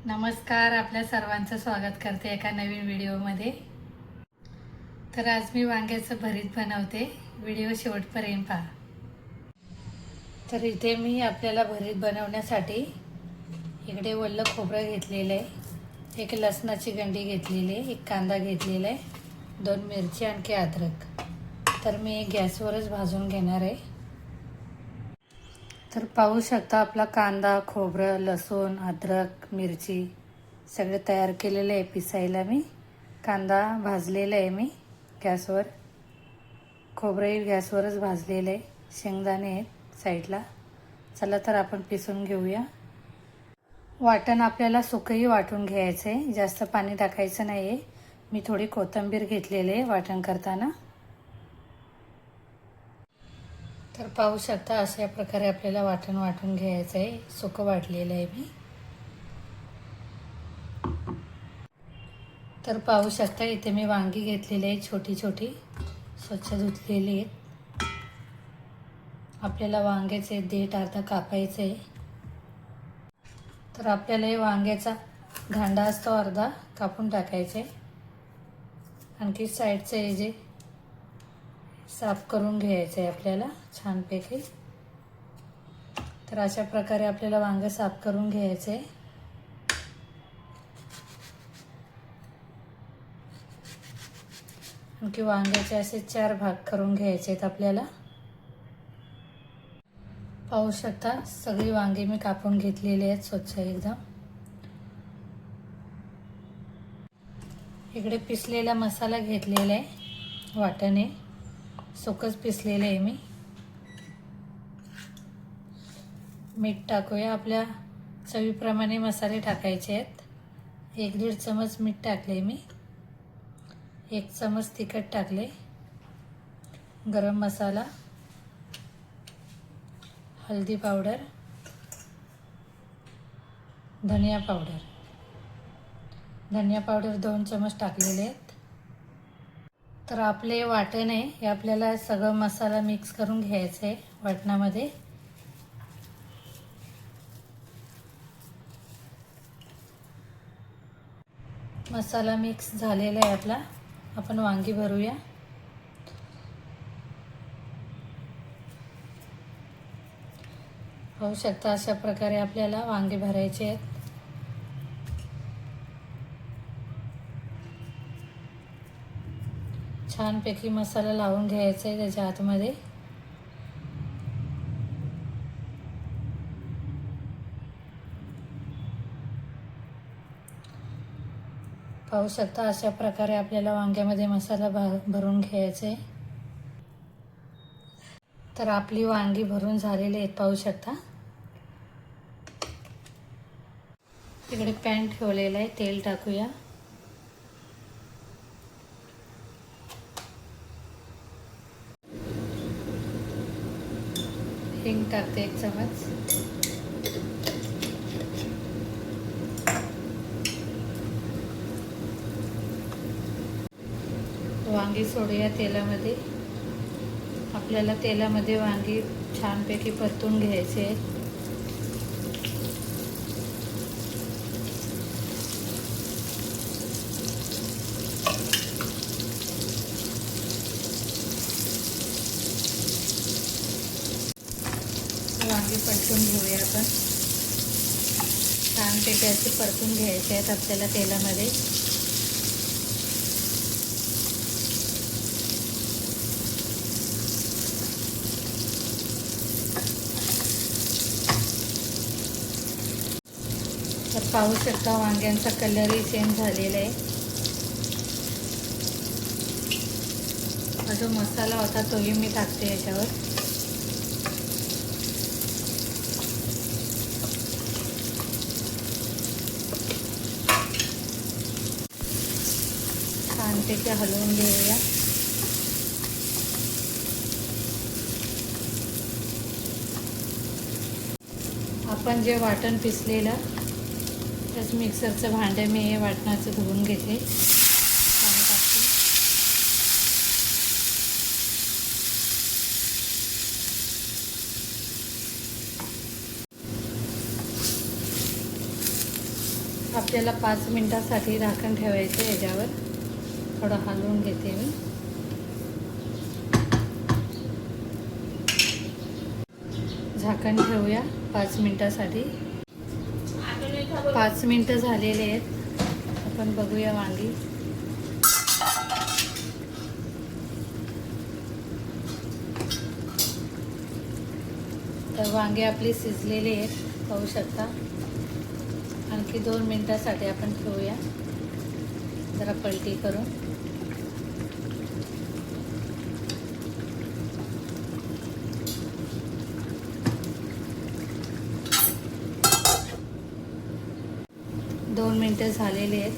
नमस्कार, आपल्या सर्वांचं स्वागत करते एका नवीन व्हिडिओमध्ये। तर आज मी वांग्याचं भरीत बनवते, व्हिडिओ शेवटपर्यंत पहा। तर इथे मी आपल्याला भरीत बनवण्यासाठी इकडे ओलं खोबरं घेतलेलं आहे, एक लसणाची गंडी घेतलेली आहे, एक कांदा घेतलेला आहे, 2 मिरची आणखी अद्रक। तर मी गॅसवरच भाजून घेणार आहे। तर पाहू शकता आपला कांदा, खोबरं, लसूण, अद्रक, मिरची सगळे तयार केलेले आहे पिसायला। मी कांदा भाजलेला आहे मी गॅसवर, खोबरंही गॅसवरच भाजलेलं आहे, शेंगदाणे आहेत साईडला। चला तर आपण पिसून घेऊया। वाटण आपल्याला सुकंही वाटून घ्यायचं आहे, जास्त पाणी टाकायचं नाही आहे। मी थोडी कोथिंबीर घेतलेली आहे वाटण करताना। तर पाहू शकता अशा प्रकारे आपल्याला वाटण वाटून घ्यायचं आहे, सुकं वाटलेलं आहे मी। तर पाहू शकता इथे मी वांगी घेतलेली आहे, छोटी छोटी स्वच्छ धुतलेली आहेत। आपल्याला वांग्याचे देठ अर्धा कापायचे आहे। तर आपल्याला हे वांग्याचा घांडा असतो अर्धा कापून टाकायचे। आणखी साईडचे हे जे साफ करून घ्यायचे आहे आपल्याला छानपैकी। तर अशा प्रकारे आपल्याला वांगे साफ करून घ्यायचे आहे। आणखी वांग्याचे असे 4 भाग करून घ्यायचे आहेत आपल्याला। पाहू शकता सगळी वांगी मी कापून घेतलेली आहेत स्वच्छ एकदम। इकडे पिसलेला मसाला घेतलेला आहे, वाटणे सुकंच पिसलेले आहे मी। मीठ टाकूया, आपल्या चवीप्रमाणे मसाले टाकायचे आहेत। 1-1.5 चमच मीठ टाकले मी, 1 चमच तिखट टाकले, गरम मसाला, हळदी पावडर, धनिया पावडर 2 चमच टाकलेले आहेत। तर आपले वाटण आहे हे आपल्याला सगळं मसाला मिक्स करून घ्यायचं आहे वाटणामध्ये। मसाला मिक्स झालेला आहे आपला, आपण वांगी भरूया। पाहू शकता अशा प्रकारे आपल्याला वांगे भरायचे आहेत। छानपैकी मसाला लावून घ्यायचा आहे त्याच्या आतमध्ये। पाहू शकता अशा प्रकारे आपल्याला वांग्यामध्ये मसाला भरून घ्यायचा आहे। तर आपली वांगी भरून झालेली आहेत पाहू शकता। तिकडे पॅन ठेवलेला आहे, तेल टाकूया। हिंग टाकते 1 चमच, वांगी सोडूया तेलामध्ये। आपल्याला तेलामध्ये वांगी छानपैकी परतून घ्यायचे आहेत। वांगी परतून घेऊया आपण, छानपैकी असे परतून घ्यायचे आहेत आपल्याला तेलामध्ये। तर पाहू शकता वांग्यांचा कलरही चेंज झालेला आहे। हा जो मसाला होता तोही मी टाकते याच्यावर। छानपैकी हलवून घेऊया। आपण जे वाटण पिसलेलं त्याच मिक्सरचं भांडं मी हे वाटणाचं धुवून घेते, पाणी टाकते। आपल्याला 5 मिनिटासाठी झाकण ठेवायचे याच्यावर. थोडं हलवून घेते मी. झाकण ठेवूया 5 मिनिटासाठी. 5 मिनिटं झालेले आहेत. आपण बघूया वांगी. तर वांगे आपले शिजलेले आहेत, पाहू शकता. आणखी 2 मिनिटासाठी आपण ठेवूया जरा पलटी करून. दोन मिनिटं झालेले आहेत.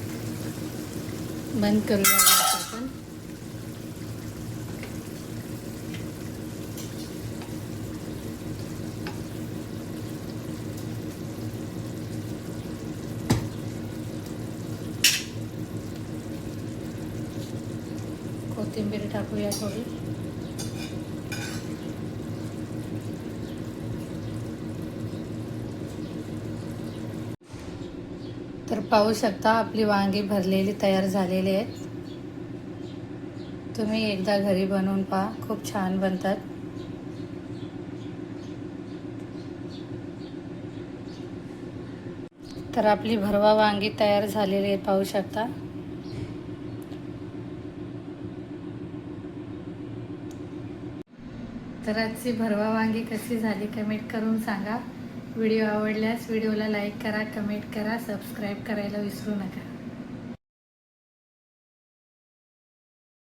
बंद करूया गॅस आपण. कोथिंबीर टाकूया थोडी. तर पाहू शकता आपली वांगी भरलेली तयार झालेली आहेत. तुम्ही एकदा घरी बनवून पहा, खूप छान बनतात. तर आपली भरवा वांगी तयार झालेली आहेत, पाहू शकता. तर आजची भरवा वांगी कशी झाली कमेंट करून सांगा. व्हिडिओ आवडल्यास व्हिडिओला लाईक करा, कमेंट करा, सबस्क्राईब करायला विसरू नका.